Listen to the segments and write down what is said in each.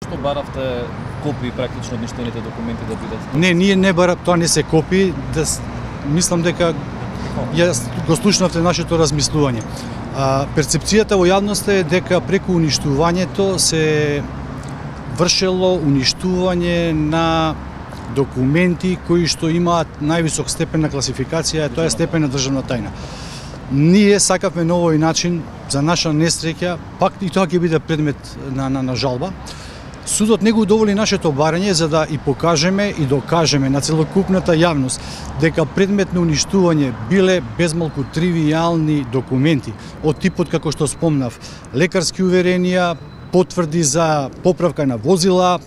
Што баравте копии практично од ништените документи да бидат? Не, ние не барав, тоа не се копии, мислам дека јас го слушнавте нашето размислување. Перцепцијата во јавноста е дека преку уништувањето се вршело уништување на документи кои што имаат највисок степен на класификација, тоа е степен на државна тајна. Ние сакавме на овој начин, за наша несреќа, пак и тоа ќе биде предмет на жалба. Судот не го удоволи нашето барање за да и покажеме и докажеме на целокупната јавност дека предмет на уништување биле безмалку тривијални документи од типот како што спомнав, лекарски уверенија, потврди за поправка на возила,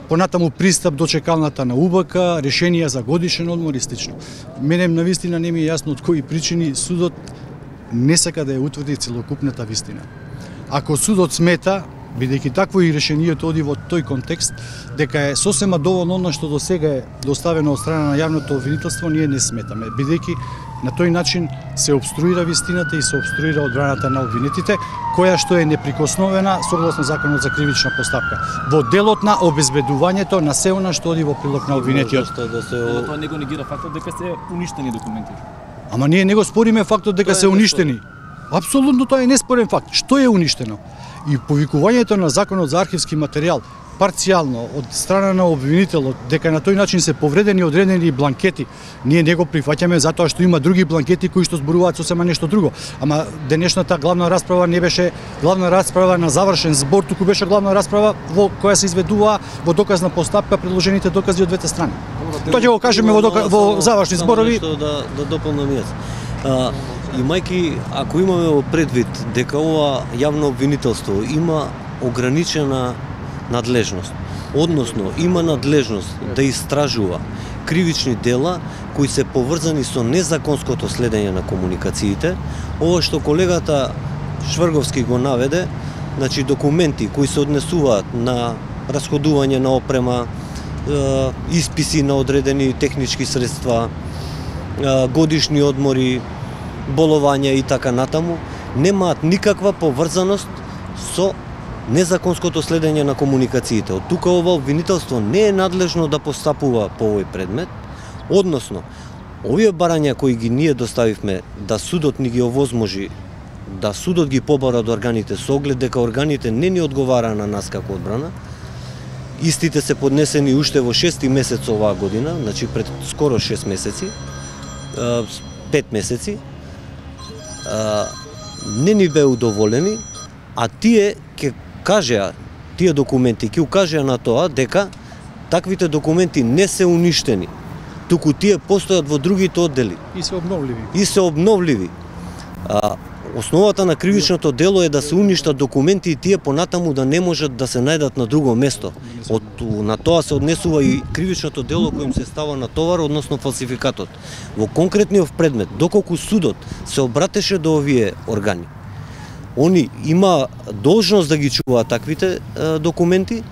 понатаму пристап до чекалната на УБК, решенија за годишен одмор и слично. Мене навистина не ми е јасно од кои причини судот не сака да ја утврди целокупната вистина. Ако судот смета, бидејќи такво и решението оди во тој контекст, дека е сосема доволно она што до сега е доставено од страна на јавното обвинителство, ние не сметаме, бидејќи на тој начин се обструира вистината и се обструира одбраната на обвинетите, која што е неприкосновена согласно Законот за кривична постапка, во делот на обезбедувањето на се она што оди во прилог на обвинетиот. Тоа не го негира фактот дека се уништени документи. Ама ние не го спориме фактот дека се уништени. Апсолутно тоа е неспорен факт. Што е уништено? И повикувањето на Законот за архивски материјал парцијално од страна на обвинителот дека на тој начин се повредени одредени бланкети, ние не го прифаќаме затоа што има други бланкети кои што зборуваат сосема нешто друго. Ама денешната главна расправа не беше главна расправа на завршен збор, туку беше главна расправа во која се изведува во доказна постапка предложените докази од двете страни. Тоа ќе го кажеме во завршни зборови. Да дополнам јас. Имајќи, ако имаме во предвид дека ова јавно обвинителство има ограничена надлежност, односно има надлежност да истражува кривични дела кои се поврзани со незаконското следење на комуникациите, ова што колегата Шврговски го наведе, значи документи кои се однесуваат на расходување на опрема, исписи на одредени технички средства, годишни одмори, боловања и така натаму, немаат никаква поврзаност со незаконското следење на комуникациите. Од тука ова обвинителство не е надлежно да постапува по овој предмет, односно, овие барања кои ги ние доставивме да судот ни ги овозможи, да судот ги побара од органите со оглед дека органите не ни одговара на нас како одбрана, истите се поднесени уште во 6 месец оваа година, значи пред скоро 6 месеци, 5 месеци, не ни бе удоволени, а тие ќе кажеа, тие документи ќе укажеа на тоа дека таквите документи не се уништени, туку тие постојат во другите оддели. И се обновливи. Основата на кривичното дело е да се уништат документи и тие понатаму да не можат да се најдат на друго место. На тоа се однесува и кривичното дело кој им се става на товар, односно фалсификатот. Во конкретниот предмет, доколку судот се обратеше до овие органи, они има должност да ги чуваат таквите документи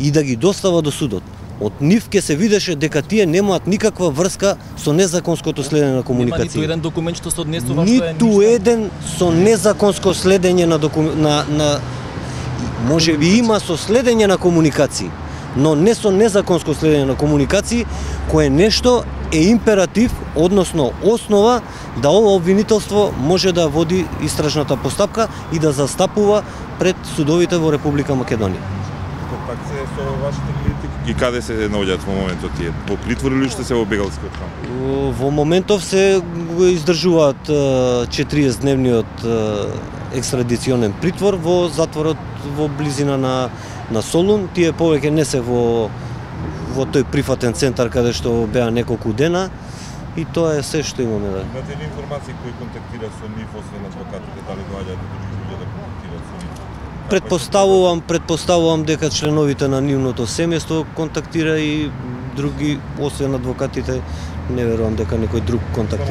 и да ги достава до судот. Од нив ќе се видеше дека тие немаат никаква врска со незаконското следење на комуникација. Нема ниту еден документ што се однесува ниту еден со незаконско следење на може би има со следење на комуникации, но не со незаконско следење на комуникации, кое нешто е императив, односно основа да ова обвинителство може да води истражната постапка и да застапува пред судовите во Република Македонија. Пак се со вашите критики и каде се наоѓаат во моментот тие? Во притвор или уште се во бегалскиот камп? Во моментов се издржуваат 40-дневниот екстрадиционен притвор во затворот во близина на Солун. Тие повеќе не се во тој прифатен центар каде што беа неколку дена и тоа е се што имаме. Имате ли информации кои контактира со нив освен адвокатите, дали доаѓаат други луѓе да контактираат со нив? Предпоставувам дека членовите на нивното семејство контактира и други, освен адвокатите, не верувам дека некој друг контактира.